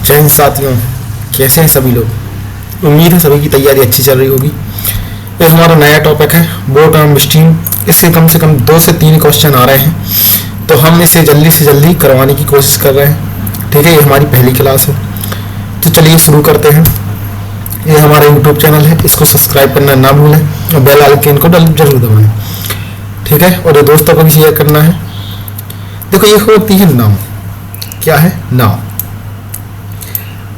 जय हिंद साथियों, कैसे हैं सभी लोग। उम्मीद है सभी की तैयारी अच्छी चल रही होगी। ये हमारा नया टॉपिक है बोट एंड स्ट्रीम। इससे कम 2 से 3 क्वेश्चन आ रहे हैं, तो हम इसे जल्दी से जल्दी करवाने की कोशिश कर रहे हैं। ठीक है, ये हमारी पहली क्लास है, तो चलिए शुरू करते हैं। ये हमारा यूट्यूब चैनल है, इसको सब्सक्राइब करना ना भूलें और बेल आइकन को जरूर दबाएं। ठीक है, और ये दोस्तों को भी शेयर करना है। देखो, ये होती है नाव। क्या है? नाव।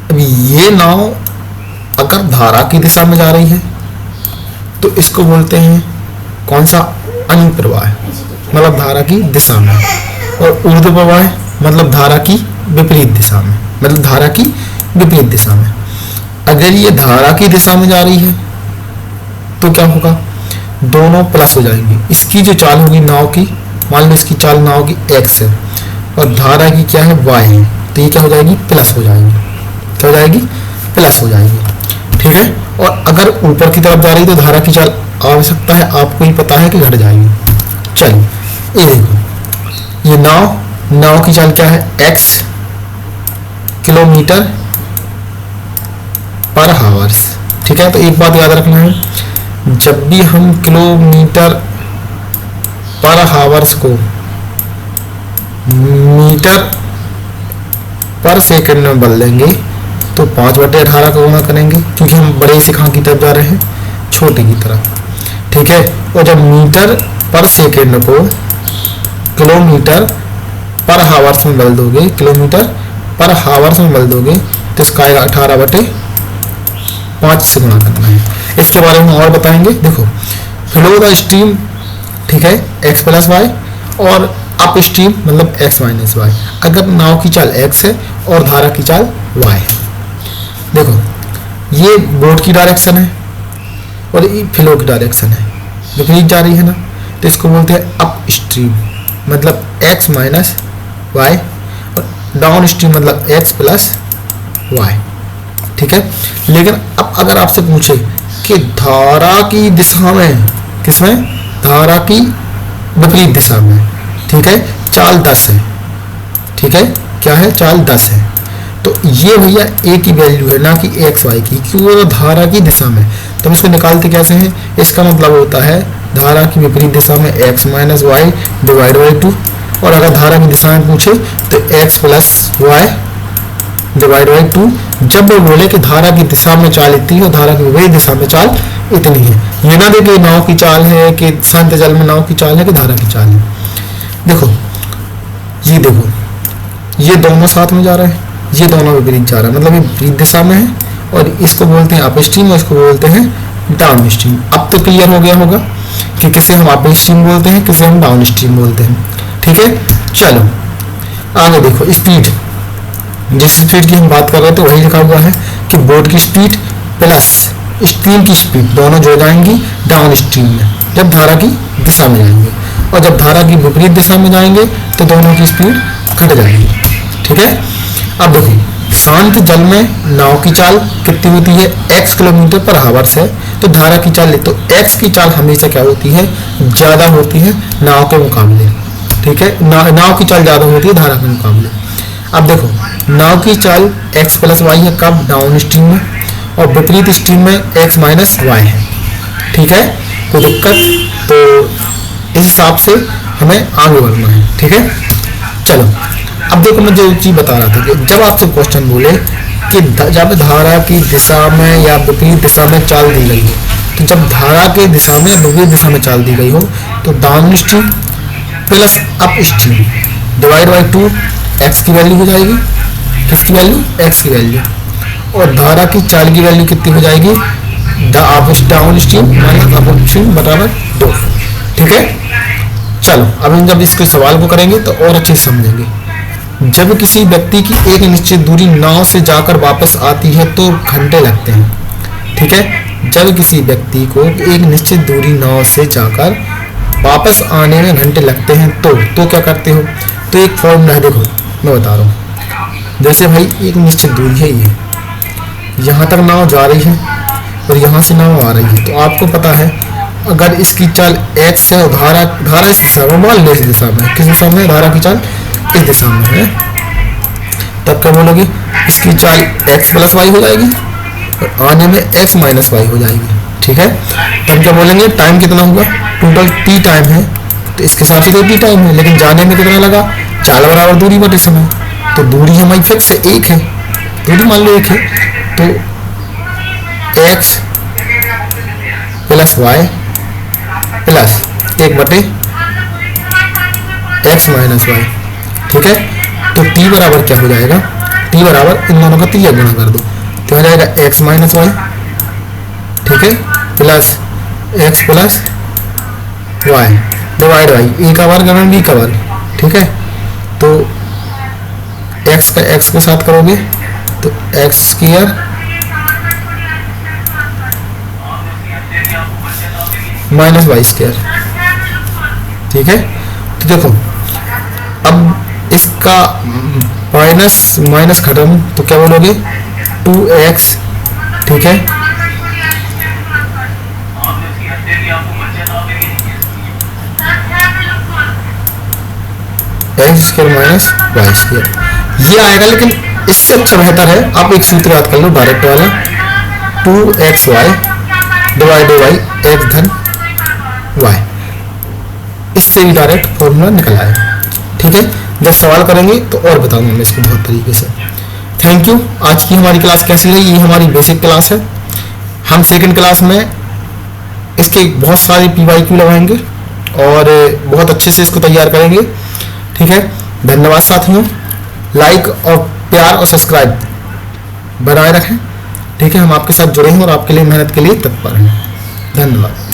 अभी ये नाव अगर धारा की दिशा में जा रही है तो इसको बोलते हैं कौन सा? अनुप्रवाह, मतलब धारा की दिशा में। और ऊर्ध्व प्रवाह मतलब धारा की विपरीत दिशा में, मतलब धारा की विपरीत दिशा में। अगर ये धारा की दिशा में जा रही है तो क्या होगा? दोनों प्लस हो जाएंगे। इसकी जो चाल होगी नाव की, मान लो इसकी चाल नाव की x है और धारा की क्या है? y है, तो ये क्या हो जाएगी? प्लस हो जाएगी। क्या हो जाएगी? प्लस हो जाएगी। ठीक है, और अगर ऊपर की तरफ जा रही तो धारा की चाल आवश्यकता है, आपको ही पता है कि घट जाएगी। चलिए, ये देखो, ये नाव की चाल क्या है? x किलोमीटर पर हावर्स। ठीक है, तो एक बात याद रखना है, जब भी हम किलोमीटर पर हावर्स को मीटर पर सेकंड में बदल देंगे तो 5/18 का गुणा करेंगे, क्योंकि हम बड़े सिखा की तरफ जा रहे हैं, छोटे की तरफ। ठीक है, और जब मीटर पर सेकंड को किलोमीटर पर हावर्स में बदल दोगे, किलोमीटर पर हावर्स में बदल दोगे तो इसका आएगा 18/5 से गुणा करना है। इसके बारे में और बताएंगे। देखो, फ्लो द स्ट्रीम, ठीक है, x प्लस वाई, और अप स्ट्रीम मतलब x माइनस वाई। अगर नाव की चाल x है और धारा की चाल y है। देखो, ये बोट की डायरेक्शन है और ये फ्लो की डायरेक्शन है, विपरीत जा रही है ना, तो इसको बोलते हैं अप स्ट्रीम मतलब x माइनस वाई, और डाउन स्ट्रीम मतलब x प्लस वाई। ठीक है, लेकिन अब अगर आपसे पूछे कि धारा की दिशा में, किसमें? धारा की विपरीत दिशा में। ठीक है, चाल 10 है। ठीक है, क्या है? चाल 10 है। तो ये भैया a की वैल्यू है, ना कि x y की, क्योंकि वो धारा की दिशा में। तो हम इसको निकालते कैसे हैं? इसका मतलब होता है धारा की विपरीत दिशा में x minus Y divide by 2, और अगर धारा की दिशा में पूछे तो x plus Y divide by 2। जब वो बोले कि धारा की दिशा में चाल इतनी है और धारा की विपरीत दिशा में चाल इतनी है, ये ना देखिए नाव की चाल है कि शांत जल में नाव की चाल है कि धारा की चाल है। देखो, ये देखो, ये दोनों साथ में जा रहे हैं, ये दोनों विपरीत जा रहा है, मतलब ये विपरीत दिशा में है, और इसको बोलते हैं अप स्ट्रीम और इसको बोलते हैं डाउन स्ट्रीम। अब तो क्लियर हो गया होगा कि किसे हम अप स्ट्रीम बोलते हैं, किसे हम डाउन स्ट्रीम बोलते हैं। ठीक है, चलो आगे देखो। स्पीड, जिस स्पीड की हम बात कर रहे थे वही लिखा हुआ है कि बोट की स्पीड प्लस स्ट्रीम की स्पीड दोनों जुड़ जाएंगी डाउन स्ट्रीम में, जब धारा की दिशा में जाएंगे, और जब धारा की विपरीत दिशा में जाएंगे तो दोनों की स्पीड घट जाएगी। ठीक है, अब देखिए, शांत जल में नाव की चाल कितनी होती है? x किलोमीटर पर हावर्स है, तो धारा की चाल, तो x की चाल हमेशा क्या होती है? ज़्यादा होती है नाव के मुकाबले। ठीक है, नाव की चाल ज़्यादा होती है धारा के मुकाबले। अब देखो, नाव की चाल x प्लस वाई है, कब? डाउन स्ट्रीम में, और विपरीत स्ट्रीम में x माइनस वाई है। ठीक है, कोई दिक्कत? तो इस हिसाब से हमें आगे बढ़ना है। ठीक है, चलो अब देखो, मैं जो चीज़ बता रहा था कि जब आपसे क्वेश्चन बोले कि जब धारा की दिशा में या विपरीत दिशा में चाल दी गई हो, तो जब धारा की दिशा में विपरीत दिशा में चाल दी गई हो तो down stream plus up stream divide by 2 x की वैल्यू हो जाएगी। किसकी वैल्यू? x की वैल्यू। और धारा की चाल की वैल्यू कितनी हो जाएगी? Down stream minus up stream बराबर 2। ठीक है, चलो अब हम जब इसके सवाल को करेंगे तो और अच्छे से समझेंगे। जब किसी व्यक्ति की एक निश्चित दूरी नाव से जाकर वापस आती है तो घंटे लगते हैं। ठीक है, जब किसी व्यक्ति को एक निश्चित दूरी नाव से जाकर वापस आने में घंटे लगते हैं तो क्या करते हो? तो एक फॉर्मूला है, देखो मैं बता रहा हूँ। जैसे भाई एक निश्चित दूरी है, ये यहाँ तक नाव जा रही है और यहाँ से नाव आ रही है, तो आपको पता है अगर इसकी चाल x है और धारा इस दिशा में, मान लो इस दिशा में, किस दिशा में? धारा की चाल इस दिशा में है, तब क्या बोलोगे, इसकी चाल x प्लस वाई हो जाएगी और आने में x माइनस वाई हो जाएगी। ठीक है, तब क्या बोलेंगे, टाइम कितना हुआ, टोटल t टाइम है, तो इसके हिसाब से तो t टाइम है, लेकिन जाने में कितना लगा, चाल बराबर दूरी बटे समय, तो दूरी हमारी फिक्स है, 1 है, दूरी मान लो 1 है, तो x प्लस वाई प्लस 1 बटे x माइनस वाई। ठीक है, तो t बराबर क्या हो जाएगा, t बराबर इन दोनों का 3 गुणा कर दो तो हो जाएगा x माइनस वाई, ठीक है, plus x plus Y divide by a का वर्ग और बी का वर्ग। ठीक है, तो x का x के साथ करोगे तो x square minus Y square. ठीक है, तो देखो अब इसका माइनस माइनस खत्म तो क्या बोलोगे 2x। ठीक है, X square minus Y square ये आएगा, लेकिन इससे अच्छा बेहतर है आप एक सूत्र याद कर लो डायरेक्ट वाला, 2xy डिवाइड बाई एक्स धन वाई, इससे भी डायरेक्ट फॉर्मूला निकल आएगा। ठीक है, जब सवाल करेंगे तो और बताऊंगा मैं इसको बहुत तरीके से। Thank you. आज की हमारी क्लास कैसी रही, ये हमारी बेसिक क्लास है। हम सेकंड क्लास में इसके बहुत सारे PYQ लगाएंगे और बहुत अच्छे से इसको तैयार करेंगे। ठीक है, धन्यवाद साथियों, लाइक और प्यार और सब्सक्राइब बनाए रखें। ठीक है, हम आपके साथ जुड़े हैं और आपके लिए मेहनत के लिए तत्पर हैं। धन्यवाद।